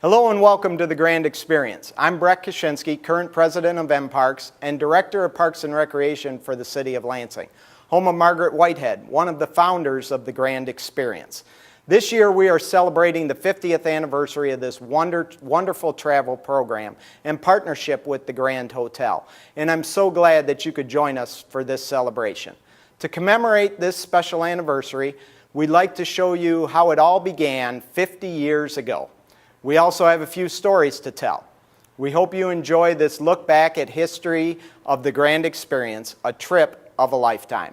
Hello and welcome to the Grand Experience. I'm Brett Kaczynski, current president of mParks and director of Parks and Recreation for the City of Lansing, home of Margaret Whitehead, one of the founders of the Grand Experience. This year we are celebrating the 50th anniversary of this wonderful travel program in partnership with the Grand Hotel, and I'm so glad that you could join us for this celebration. To commemorate this special anniversary, we'd like to show you how it all began 50 years ago. We also have a few stories to tell. We hope you enjoy this look back at history of the Grand Experience, a trip of a lifetime.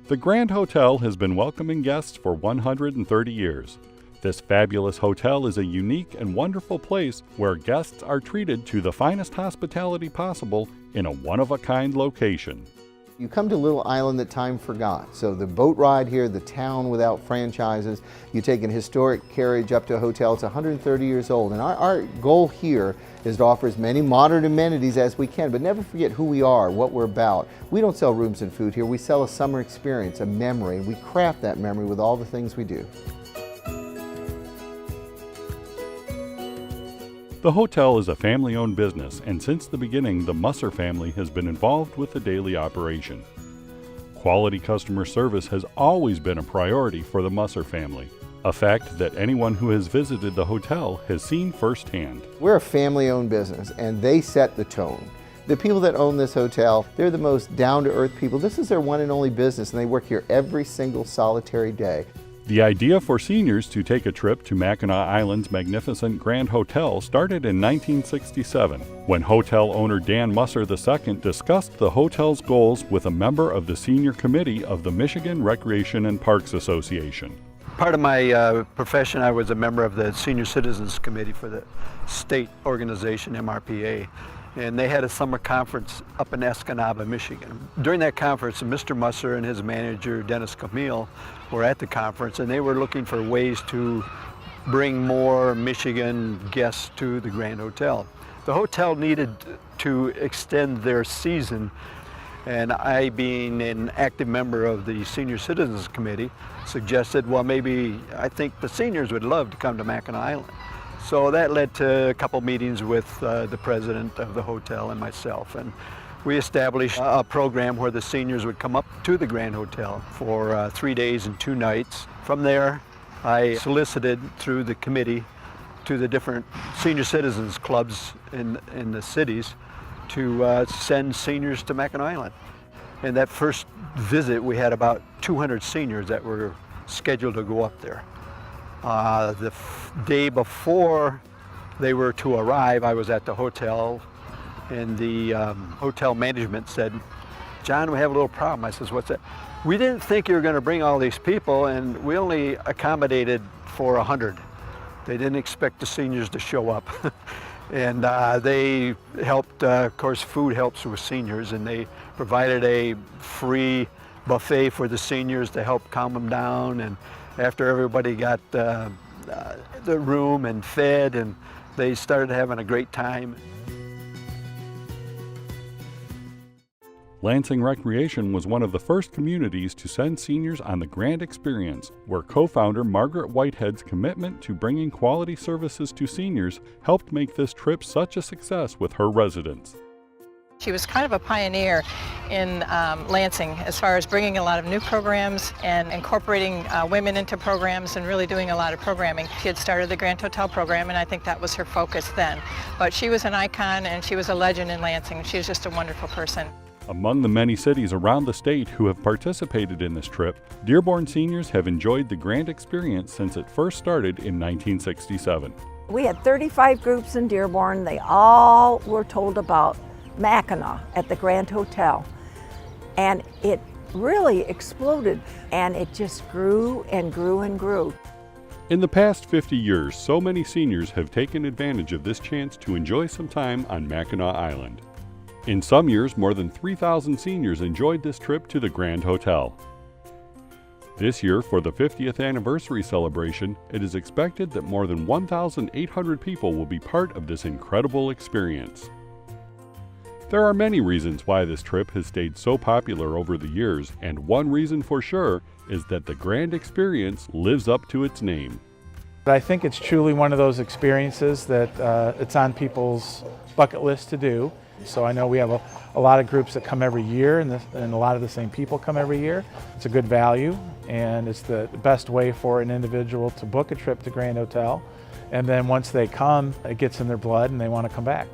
The Grand Hotel has been welcoming guests for 130 years. This fabulous hotel is a unique and wonderful place where guests are treated to the finest hospitality possible in a one-of-a-kind location. You come to a little island that time forgot. So the boat ride here, the town without franchises, you take an historic carriage up to a hotel. It's 130 years old. And our goal here is to offer as many modern amenities as we can, but never forget who we are, what we're about. We don't sell rooms and food here. We sell a summer experience, a memory, and we craft that memory with all the things we do. The hotel is a family-owned business, and since the beginning, the Musser family has been involved with the daily operation. Quality customer service has always been a priority for the Musser family, a fact that anyone who has visited the hotel has seen firsthand. We're a family-owned business, and they set the tone. The people that own this hotel, they're the most down-to-earth people. This is their one and only business, and they work here every single solitary day. The idea for seniors to take a trip to Mackinac Island's magnificent Grand Hotel started in 1967, when hotel owner Dan Musser II discussed the hotel's goals with a member of the senior committee of the Michigan Recreation and Parks Association. Part of my profession, I was a member of the Senior Citizens Committee for the state organization, MRPA. And they had a summer conference up in Escanaba, Michigan. During that conference, Mr. Musser and his manager, Dennis Camille, were at the conference, and they were looking for ways to bring more Michigan guests to the Grand Hotel. The hotel needed to extend their season, and I, being an active member of the Senior Citizens Committee, suggested, well, maybe I think the seniors would love to come to Mackinac Island. So that led to a couple meetings with the president of the hotel and myself, and we established a program where the seniors would come up to the Grand Hotel for 3 days and 2 nights. From there, I solicited through the committee to the different senior citizens clubs in the cities to send seniors to Mackinac Island. And that first visit, we had about 200 seniors that were scheduled to go up there. The day before they were to arrive, I was at the hotel, and the hotel management said, "John, we have a little problem." I says, "What's that?" "We didn't think you were going to bring all these people, and we only accommodated for 100. They didn't expect the seniors to show up." And they helped, of course, food helps with seniors, and they provided a free buffet for the seniors to help calm them down. And after everybody got the room and fed, and they started having a great time. Lansing Recreation was one of the first communities to send seniors on the Grand Experience, where co-founder Margaret Whitehead's commitment to bringing quality services to seniors helped make this trip such a success with her residents. She was kind of a pioneer in Lansing as far as bringing a lot of new programs and incorporating women into programs and really doing a lot of programming. She had started the Grand Hotel program, and I think that was her focus then. But she was an icon, and she was a legend in Lansing. She was just a wonderful person. Among the many cities around the state who have participated in this trip, Dearborn seniors have enjoyed the Grand Experience since it first started in 1967. We had 35 groups in Dearborn. They all were told about Mackinac at the Grand Hotel, and it really exploded, and it just grew and grew and grew. In the past 50 years, so many seniors have taken advantage of this chance to enjoy some time on Mackinac Island. In some years, more than 3,000 seniors enjoyed this trip to the Grand Hotel. This year, for the 50th anniversary celebration, it is expected that more than 1,800 people will be part of this incredible experience. There are many reasons why this trip has stayed so popular over the years, and one reason for sure is that the Grand Experience lives up to its name. I think it's truly one of those experiences that it's on people's bucket list to do. So I know we have a lot of groups that come every year, and a lot of the same people come every year. It's a good value, and it's the best way for an individual to book a trip to Grand Hotel. And then once they come, it gets in their blood and they want to come back.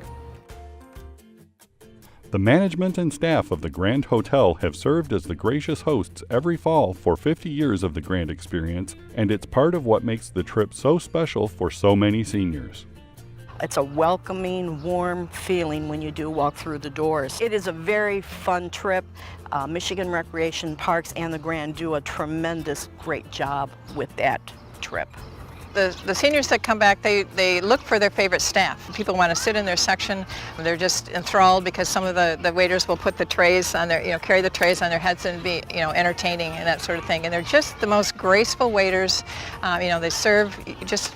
The management and staff of the Grand Hotel have served as the gracious hosts every fall for 50 years of the Grand Experience, and it's part of what makes the trip so special for so many seniors. It's a welcoming, warm feeling when you do walk through the doors. It is a very fun trip. Michigan Recreation Parks and the Grand do a tremendous, great job with that trip. The seniors that come back, they look for their favorite staff. People want to sit in their section. They're just enthralled because some of the waiters will put the trays on their, carry the trays on their heads and be, entertaining and that sort of thing. And they're just the most graceful waiters. They serve just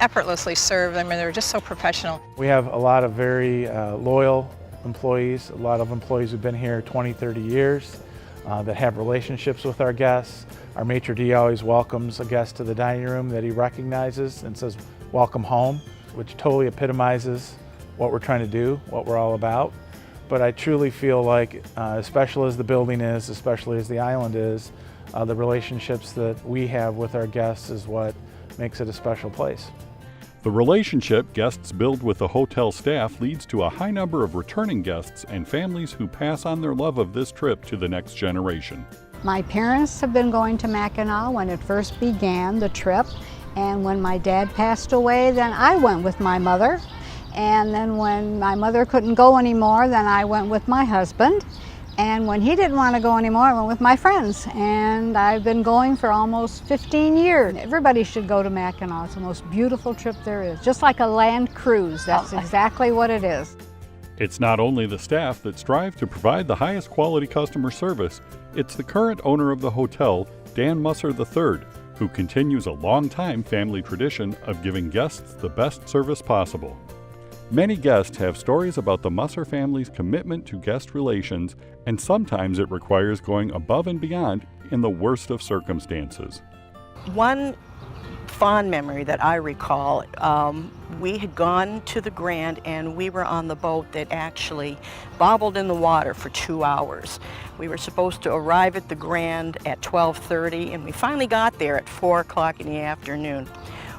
effortlessly serve. I mean, they're just so professional. We have a lot of very loyal employees, a lot of employees who've been here 20, 30 years that have relationships with our guests. Our maitre d' always welcomes a guest to the dining room that he recognizes and says, "Welcome home," which totally epitomizes what we're trying to do, what we're all about. But I truly feel like, as special as the building is, especially as the island is, the relationships that we have with our guests is what makes it a special place. The relationship guests build with the hotel staff leads to a high number of returning guests and families who pass on their love of this trip to the next generation. My parents have been going to Mackinac when it first began, the trip, and when my dad passed away, then I went with my mother. And then when my mother couldn't go anymore, then I went with my husband. And when he didn't want to go anymore, I went with my friends. And I've been going for almost 15 years. Everybody should go to Mackinac. It's the most beautiful trip there is. Just like a land cruise, that's exactly what it is. It's not only the staff that strive to provide the highest quality customer service, it's the current owner of the hotel, Dan Musser III, who continues a long-time family tradition of giving guests the best service possible. Many guests have stories about the Musser family's commitment to guest relations, and sometimes it requires going above and beyond in the worst of circumstances. One fond memory that I recall, we had gone to the Grand and we were on the boat that actually bobbled in the water for 2 hours. We were supposed to arrive at the Grand at 12:30 and we finally got there at 4 o'clock in the afternoon.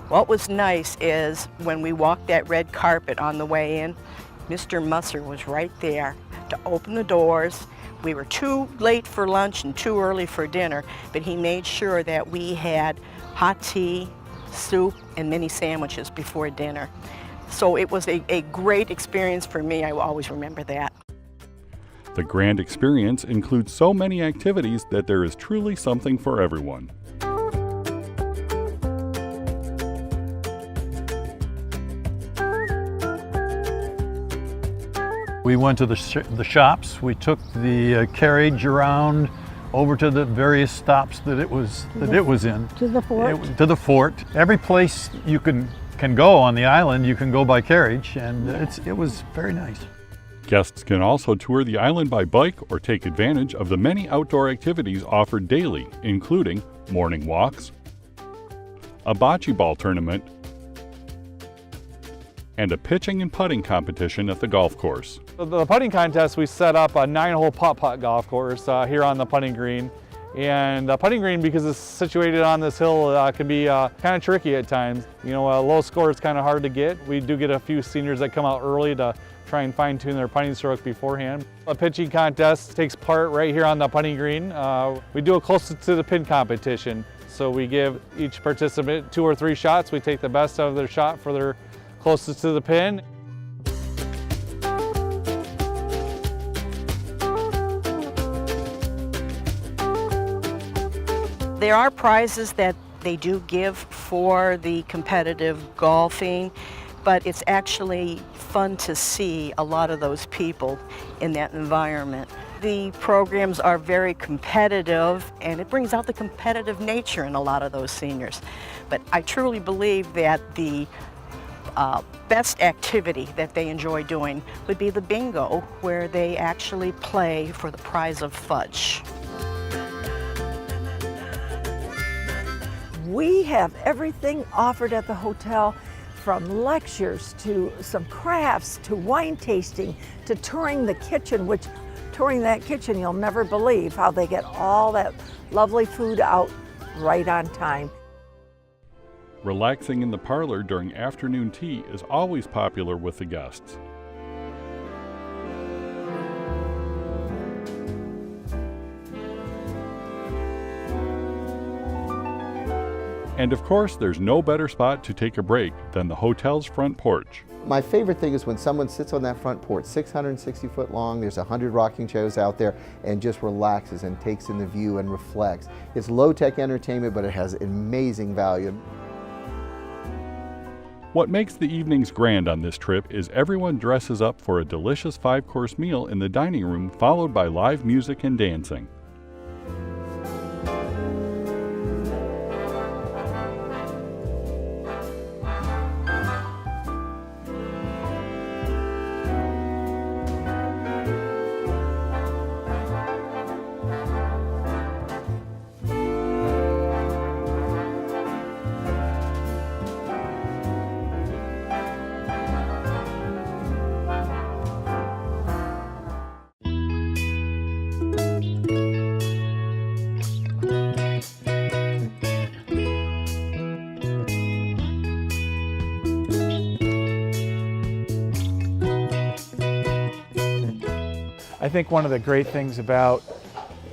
What was nice is when we walked that red carpet on the way in, Mr. Musser was right there to open the doors. We were too late for lunch and too early for dinner, but he made sure that we had hot tea, soup, and mini sandwiches before dinner. So it was a great experience for me. I will always remember that. The Grand Experience includes so many activities that there is truly something for everyone. We went to the shops. We took the carriage around over to the various stops that it was in. To the fort? To the fort. Every place you can go on the island, you can go by carriage, and it was very nice. Guests can also tour the island by bike or take advantage of the many outdoor activities offered daily, including morning walks, a bocce ball tournament, and a pitching and putting competition at the golf course. The putting contest, we set up a 9-hole putt-putt golf course here on the putting green. And the putting green, because it's situated on this hill, can be kind of tricky at times. A low score is kind of hard to get. We do get a few seniors that come out early to try and fine-tune their putting stroke beforehand. A pitching contest takes part right here on the putting green. We do it closest to the pin competition. So we give each participant 2 or 3 shots. We take the best of their shot for their closest to the pin. There are prizes that they do give for the competitive golfing, but it's actually fun to see a lot of those people in that environment. The programs are very competitive, and it brings out the competitive nature in a lot of those seniors. But I truly believe that the best activity that they enjoy doing would be the bingo, where they actually play for the prize of fudge. We have everything offered at the hotel, from lectures to some crafts to wine tasting to touring the kitchen, which touring that kitchen, you'll never believe how they get all that lovely food out right on time. Relaxing in the parlor during afternoon tea is always popular with the guests. And of course, there's no better spot to take a break than the hotel's front porch. My favorite thing is when someone sits on that front porch, 660 foot long, there's 100 rocking chairs out there, and just relaxes and takes in the view and reflects. It's low-tech entertainment, but it has amazing value. What makes the evenings grand on this trip is everyone dresses up for a delicious 5-course meal in the dining room, followed by live music and dancing. I think one of the great things about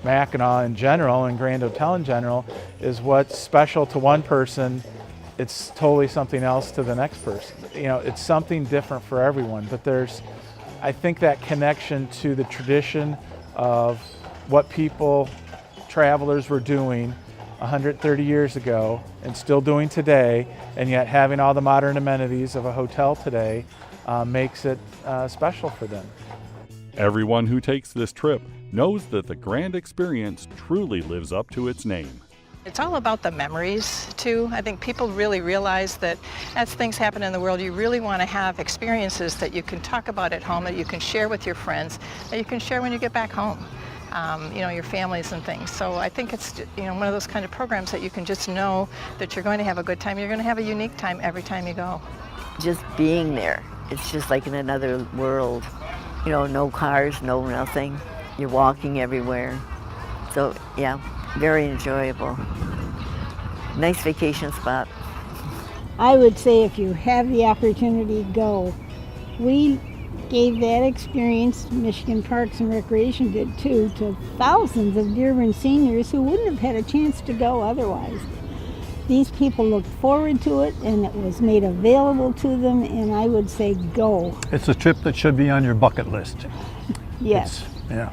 Mackinac in general and Grand Hotel in general is what's special to one person, it's totally something else to the next person. You know, it's something different for everyone, but there's, I think, that connection to the tradition of what people, travelers were doing 130 years ago and still doing today, and yet having all the modern amenities of a hotel today makes it special for them. Everyone who takes this trip knows that the Grand Experience truly lives up to its name. It's all about the memories, too. I think people really realize that as things happen in the world, you really want to have experiences that you can talk about at home, that you can share with your friends, that you can share when you get back home, you know, your families and things. So I think it's, you know, one of those kind of programs that you can just know that you're going to have a good time. You're going to have a unique time every time you go. Just being there, it's just like in another world. You know, no cars, no nothing. You're walking everywhere. So, yeah, very enjoyable. Nice vacation spot. I would say if you have the opportunity, go. We gave that experience, Michigan Parks and Recreation did too, to thousands of Dearborn seniors who wouldn't have had a chance to go otherwise. These people looked forward to it, and it was made available to them, and I would say go. It's a trip that should be on your bucket list. Yes. Yeah.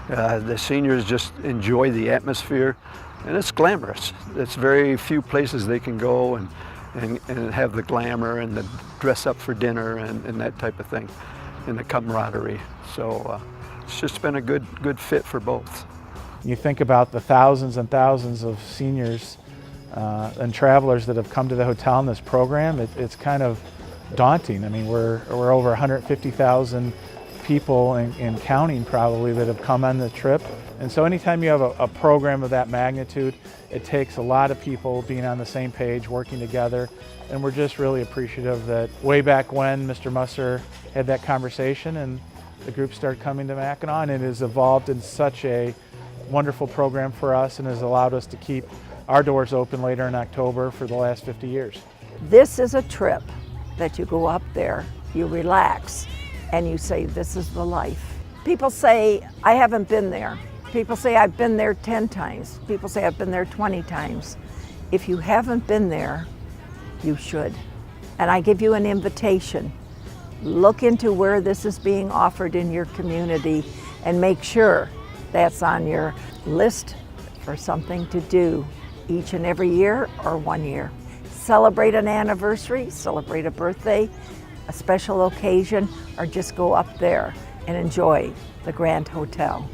The seniors just enjoy the atmosphere, and it's glamorous. It's very few places they can go and have the glamour and the dress up for dinner and that type of thing, and the camaraderie. So it's just been a good fit for both. You think about the thousands and thousands of seniors and travelers that have come to the hotel in this program, it's kind of daunting. I mean, we're over 150,000 people and counting probably that have come on the trip. And so anytime you have a program of that magnitude, it takes a lot of people being on the same page, working together. And we're just really appreciative that way back when Mr. Musser had that conversation and the group started coming to Mackinac, and it has evolved in such a wonderful program for us and has allowed us to keep our doors open later in October for the last 50 years. This is a trip that you go up there, you relax, and you say, this is the life. People say, I haven't been there. People say, I've been there 10 times. People say, I've been there 20 times. If you haven't been there, you should. And I give you an invitation. Look into where this is being offered in your community and make sure that's on your list for something to do each and every year or 1 year. Celebrate an anniversary, celebrate a birthday, a special occasion, or just go up there and enjoy the Grand Hotel.